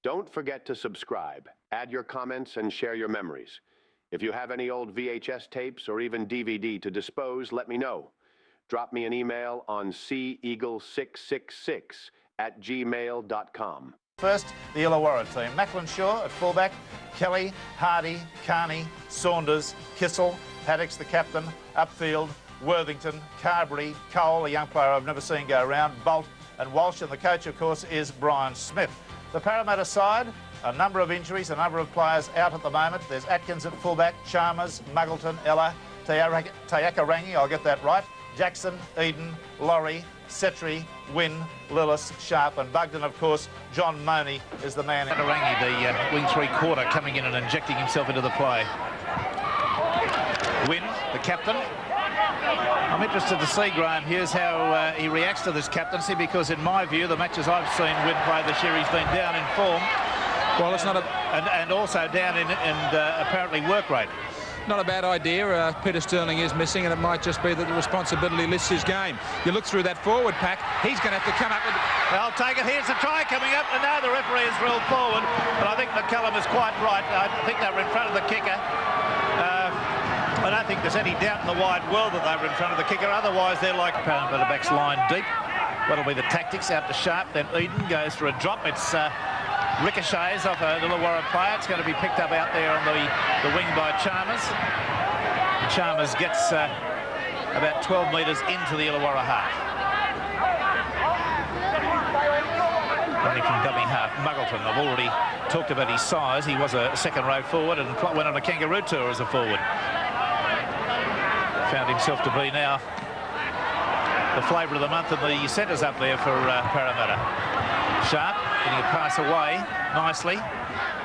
Don't forget to subscribe, add your comments, and share your memories. If you have any old VHS tapes or even DVD to dispose, let me know. Drop me an email on seaeagle666@gmail.com. First, the Illawarra team. Macklin Shaw at fullback, Kelly, Hardy, Carney, Saunders, Kissel, Haddocks the captain, upfield, Worthington, Carberry, Cole, a young player I've never seen go around, Bolt and Walsh, and the coach, of course, is Brian Smith. The Parramatta side, a number of injuries, a number of players out at the moment. There's Atkins at fullback, Chalmers, Muggleton, Ella, Tayakarangi, I'll get that right, Jackson, Eden, Laurie, Setri, Wynn, Lillis, Sharp and Bugden. Of course, John Money is the man. Rangi, the wing three-quarter, coming in and injecting himself into the play. Wynn, the captain. I'm interested to see, Graham, here's how he reacts to this captaincy, because in my view, the matches I've seen Wynn play this year, he's been down in form. Well, it's not a... And also down in apparently work rate. Not a bad idea. Peter Sterling is missing, and it might just be that the responsibility lifts his game. You look through that forward pack, he's going to have to come up with... I'll take it. Here's the try coming up, and now the referee has ruled forward. But I think McCullum is quite right. I think they were in front of the kicker. I don't think there's any doubt in the wide world that they were in front of the kicker. Otherwise, they're like... Parramatta backs line deep. What'll be the tactics? Out to Sharp, then Eden goes for a drop. It's... ricochets off a Illawarra player. It's going to be picked up out there on the wing by Chalmers. Chalmers gets about 12 metres into the Illawarra half. Running from dummy half, Muggleton. I've already talked about his size. He was a second row forward and went on a kangaroo tour as a forward. Found himself to be now the flavour of the month, and the centres up there for Parramatta. Sharp getting a pass away nicely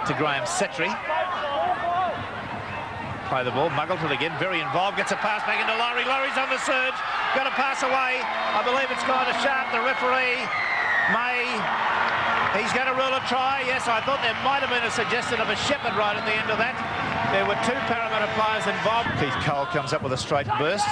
to Graham Setri. Play the ball. Muggleton again, very involved. Gets a pass back into Laurie. Laurie's on the surge. Got a pass away. I believe it's gone to Sharp. The referee may... He's going to rule a try. Yes, I thought there might have been a suggestion of a shepherd right at the end of that. There were two Parramatta players involved. Keith Cole comes up with a straight burst.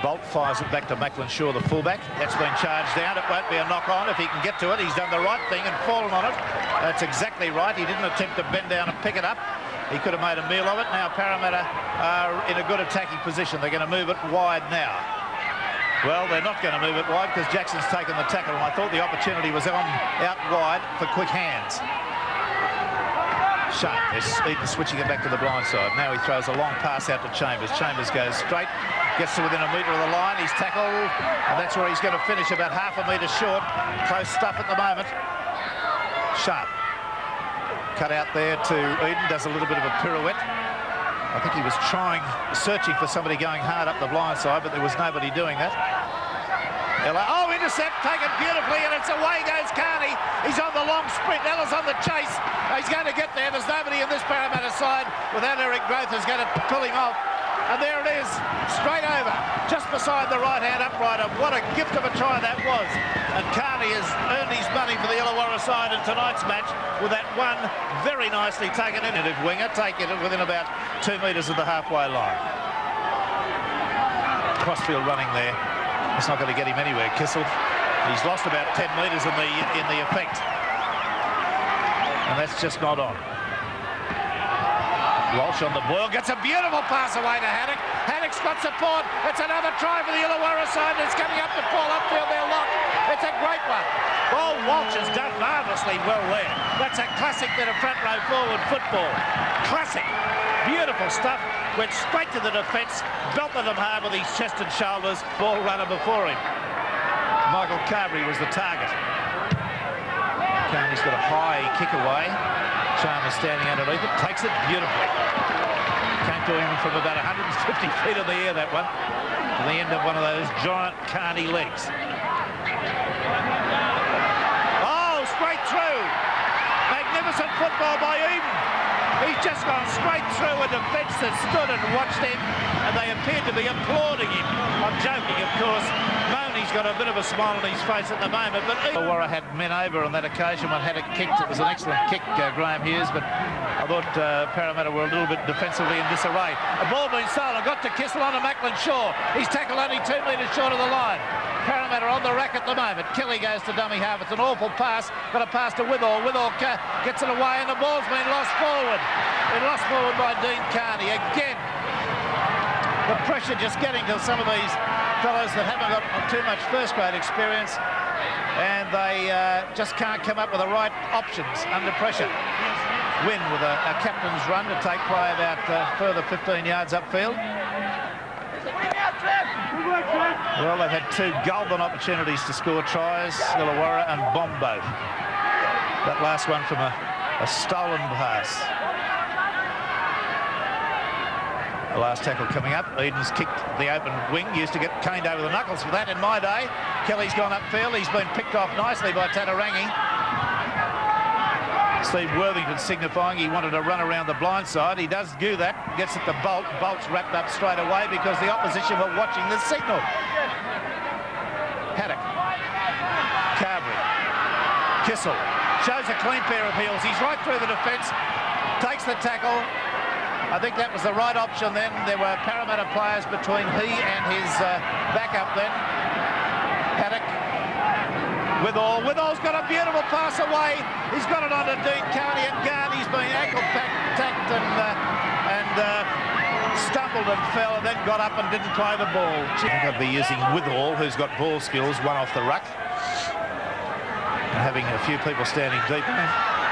Bolt fires it back to Macklin Shaw, the fullback. That's been charged down. It won't be a knock-on if he can get to it. He's done the right thing and fallen on it. That's exactly right. He didn't attempt to bend down and pick it up. He could have made a meal of it. Now Parramatta are in a good attacking position. They're going to move it wide now. Well, they're not going to move it wide because Jackson's taken the tackle, and I thought the opportunity was out wide for quick hands. Sharp is switching it back to the blind side. Now he throws a long pass out to Chambers. Chambers goes straight, gets to within a metre of the line. He's tackled, and that's where he's going to finish, about half a metre short. Close stuff at the moment. Sharp. Cut out there to Eden, does a little bit of a pirouette. I think he was searching for somebody going hard up the blind side, but there was nobody doing that. Ella, oh, intercept, taken beautifully, and it's away goes Carney. He's on the long sprint. Ella's on the chase. He's going to get there. There's nobody in this Parramatta side without Eric Growth who's going to pull him off. And there it is, straight over, just beside the right-hand uprighter. What a gift of a try that was. And Carney has earned his money for the Illawarra side in tonight's match with that one very nicely taken in. And if winger, taking it within about 2 metres of the halfway line. Crossfield running there. It's not going to get him anywhere. Kissel, he's lost about 10 metres in the effect. And that's just not on. Walsh on the boil, gets a beautiful pass away to Haddock. Haddock's got support. It's another try for the Illawarra side. It's coming up to fall upfield. They're locked. It's a great one. Oh, Walsh has done marvellously well there. That's a classic bit of front row forward football. Classic. Beautiful stuff. Went straight to the defence. Belted them hard with his chest and shoulders. Ball runner before him. Michael Carberry was the target. Carney's got a high kick away. Chalmers standing underneath it, takes it beautifully. Came to him from about 150 feet in the air, that one. To the end of one of those giant Carney legs. Oh, straight through. Magnificent football by Eden. He's just gone straight through a defence that stood and watched him, and they appeared to be applauding him. I'm joking, of course. Money's got a bit of a smile on his face at the moment, but Illawarra had men over on that occasion when Haddock kicked. It was an excellent kick, Graham Hughes, but I thought Parramatta were a little bit defensively in disarray. A ball being stolen, got to Kissel on to Macklin Shaw. He's tackled only 2 metres short of the line. Parramatta on the rack at the moment. Kelly goes to dummy half. It's an awful pass. Got a pass to Withall. Withall gets it away and the ball's been lost forward. Been lost forward by Dean Carney. Again, the pressure just getting to some of these fellows that haven't got too much first-grade experience, and they just can't come up with the right options under pressure. Win with a captain's run to take play about further 15 yards upfield. Well, they've had two golden opportunities to score tries, Illawarra and Bombo. That last one from a stolen pass. The last tackle coming up. Eden's kicked the open wing. Used to get caned over the knuckles for that in my day. Kelly's gone upfield. He's been picked off nicely by Tatarangi. Steve Worthington signifying he wanted to run around the blind side. He does do that. Gets at the Bolt. Bolt's wrapped up straight away because the opposition were watching the signal. Haddock. Carberry. Kissel. Shows a clean pair of heels. He's right through the defence. Takes the tackle. I think that was the right option then. There were Parramatta players between he and his backup then. Haddock. Withall's got a beautiful pass away. He's got it on to Dean Carney, and Garney's been ankle-tacked and stumbled and fell and then got up and didn't play the ball. I think I'd be using Withall, who's got ball skills, one off the ruck. And having a few people standing deep.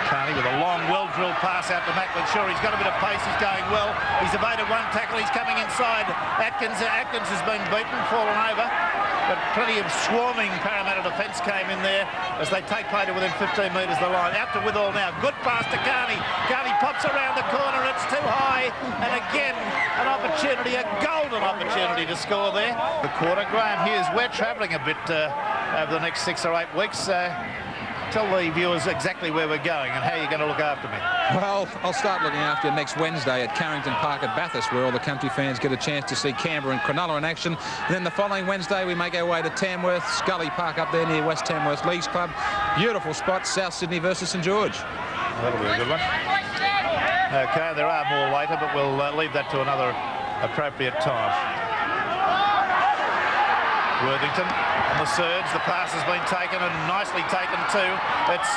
Carney with a long, well-drilled pass out to Macklin. Sure, he's got a bit of pace. He's going well. He's evaded one tackle. He's coming inside. Atkins has been beaten, fallen over. But plenty of swarming Parramatta defence came in there as they take play to within 15 metres of the line. Out to Withall now. Good pass to Carney. Carney pops around the corner. It's too high. And again, an opportunity, a golden opportunity to score there. The quarter. Graham Hughes, we're travelling a bit over the next 6 or 8 weeks. Tell the viewers exactly where we're going and how you're going to look after me. Well, I'll start looking after you next Wednesday at Carrington Park at Bathurst, where all the country fans get a chance to see Canberra and Cronulla in action. And then the following Wednesday, we make our way to Tamworth, Scully Park up there near West Tamworth Leagues Club. Beautiful spot, South Sydney versus St George. That'll be a good one. Okay, there are more later, but we'll leave that to another appropriate time. Worthington on the surge. The pass has been taken and nicely taken too. It's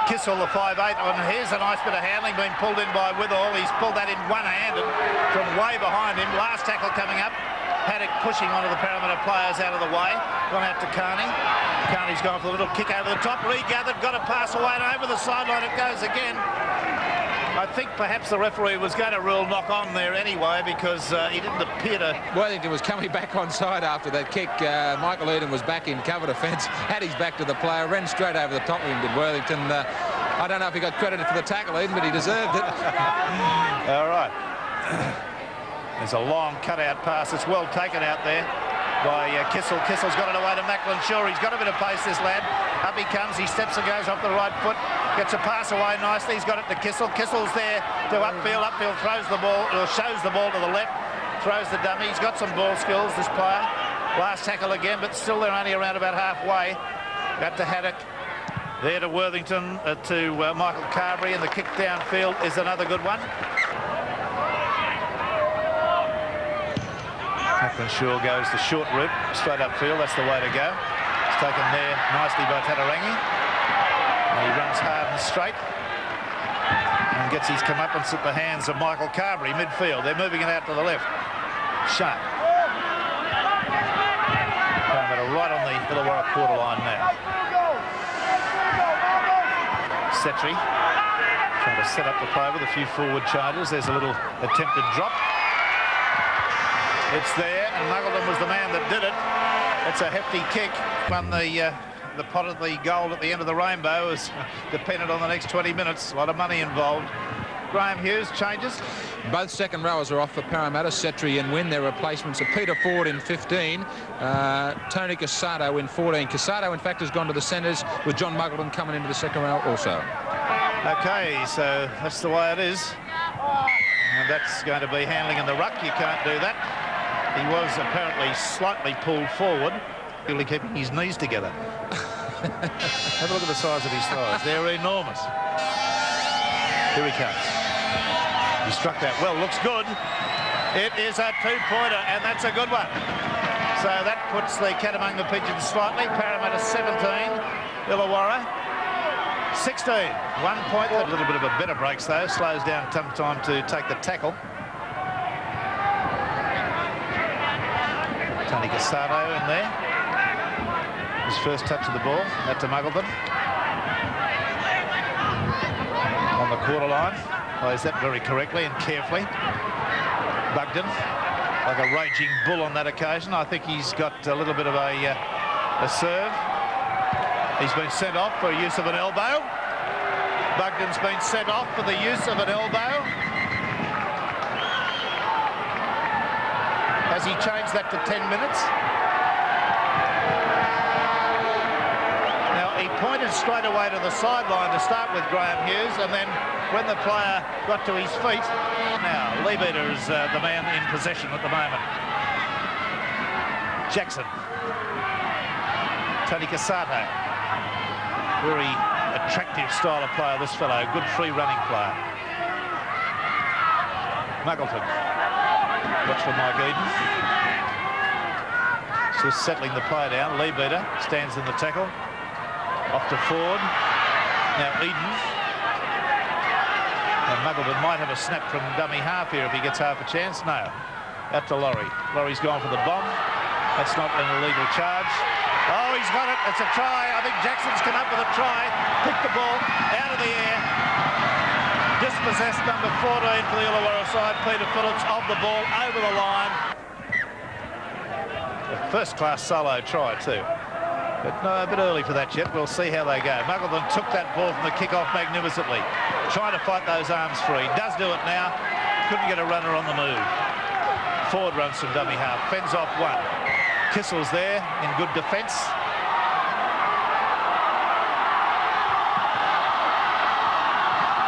Kissel, the 5'8", and here's a nice bit of handling being pulled in by Withall. He's pulled that in one-handed from way behind him. Last tackle coming up. Haddock pushing one of the Parramatta players out of the way. Gone out to Carney. Carney's gone for the little kick over the top. Regathered, got a pass away and over the sideline it goes again. I think perhaps the referee was going to rule knock on there anyway because he didn't appear to... Worthington was coming back on side after that kick. Michael Eden was back in cover defence, had his back to the player, ran straight over the top of him, did Worthington. I don't know if he got credited for the tackle, Eden, but he deserved it. All right. There's a long cut-out pass. It's well taken out there by Kissel. Kissel's got it away to Macklin. Sure, he's got a bit of pace, this lad. Up he comes. He steps and goes off the right foot. Gets a pass away nicely. He's got it to Kissel. Kissel's there to upfield. Upfield throws the ball, or shows the ball to the left. Throws the dummy. He's got some ball skills, this player. Last tackle again, but still they're only around about halfway. Out to Haddock. There to Worthington, to Michael Carberry, and the kick downfield is another good one. Macklin Shaw goes the short route, straight upfield. That's the way to go. It's taken there nicely by Tatarangi. And he runs hard and straight and gets his comeuppance at the hands of Michael Carberry, midfield. They're moving it out to the left. Sharp. Parramatta right on the Illawarra quarter line now. Setri trying to set up the play with a few forward charges. There's a little attempted drop. It's there, and Muggleton was the man that did it. It's a hefty kick. Won the pot of the gold at the end of the rainbow is dependent on the next 20 minutes. A lot of money involved. Graham Hughes changes. Both second rowers are off for Parramatta, Setri and Wynn. Their replacements are Peter Ford in 15, Tony Casato in 14. Casato, in fact, has gone to the centres with John Muggleton coming into the second row also. Okay, so that's the way it is. And that's going to be handling in the ruck. You can't do that. He was apparently slightly pulled forward, really keeping his knees together. Have a look at the size of his thighs. They're enormous. Here he comes. He struck that well. Looks good. It is a two-pointer, and that's a good one. So that puts the cat among the pigeons slightly. Parramatta 17, Illawarra 16. 1 point. A little bit of a better breaks though. Slows down some time to take the tackle. Tony Casato in there. His first touch of the ball. That to Muggleton. On the quarter line. Plays that very correctly and carefully. Bugden, like a raging bull on that occasion. I think he's got a little bit of a serve. He's been sent off for use of an elbow. Bugden's been sent off for the use of an elbow. Has he changed that to 10 minutes? Now, he pointed straight away to the sideline to start with, Graham Hughes, and then when the player got to his feet, now Leibeder is the man in possession at the moment. Jackson. Tony Casato. Very attractive style of player, this fellow. Good free running player. Muggleton. Watch for Mike Eden. Just settling the play down. Leibeder stands in the tackle. Off to Ford. Now Eden. And Muggleton might have a snap from dummy half here if he gets half a chance. No. Out to Laurie. Laurie's gone for the bomb. That's not an illegal charge. Oh, he's got it. It's a try. I think Jackson's come up with a try. Picked the ball out of the air. Dispossessed number 14 for the Illawarra side. Peter Phillips of the ball over the line. A first-class solo try too. But no, a bit early for that yet. We'll see how they go. Muggleton took that ball from the kick-off magnificently. Trying to fight those arms free. Does do it now. Couldn't get a runner on the move. Ford runs from dummy half. Fends off one. Kissel's there in good defence.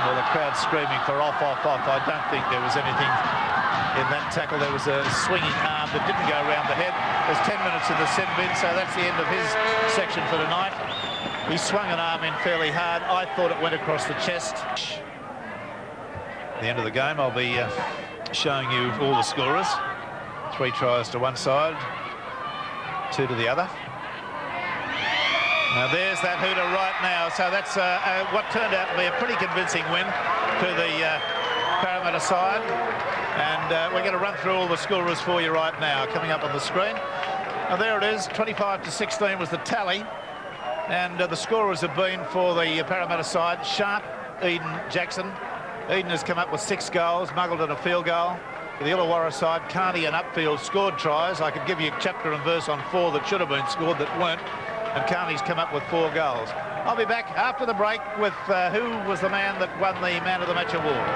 Well, the crowd screaming for off, off, off. I don't think there was anything in that tackle. There was a swinging arm that didn't go around the head. There's 10 minutes in the sin bin, so that's the end of his section for tonight. He swung an arm in fairly hard. I thought it went across the chest. At the end of the game, I'll be showing you all the scorers. 3 tries to one side, 2 to the other. Now there's that hooter right now. So that's what turned out to be a pretty convincing win to the Parramatta side. And we're going to run through all the scorers for you right now, coming up on the screen. Now there it is, 25-16 was the tally. And the scorers have been for the Parramatta side, Sharp, Eden, Jackson. Eden has come up with 6 goals, Muggleton a field goal. For the Illawarra side, Carney and Upfield scored tries. I could give you chapter and verse on 4 that should have been scored that weren't. And Carney's come up with 4 goals. I'll be back after the break with who was the man that won the Man of the Match award.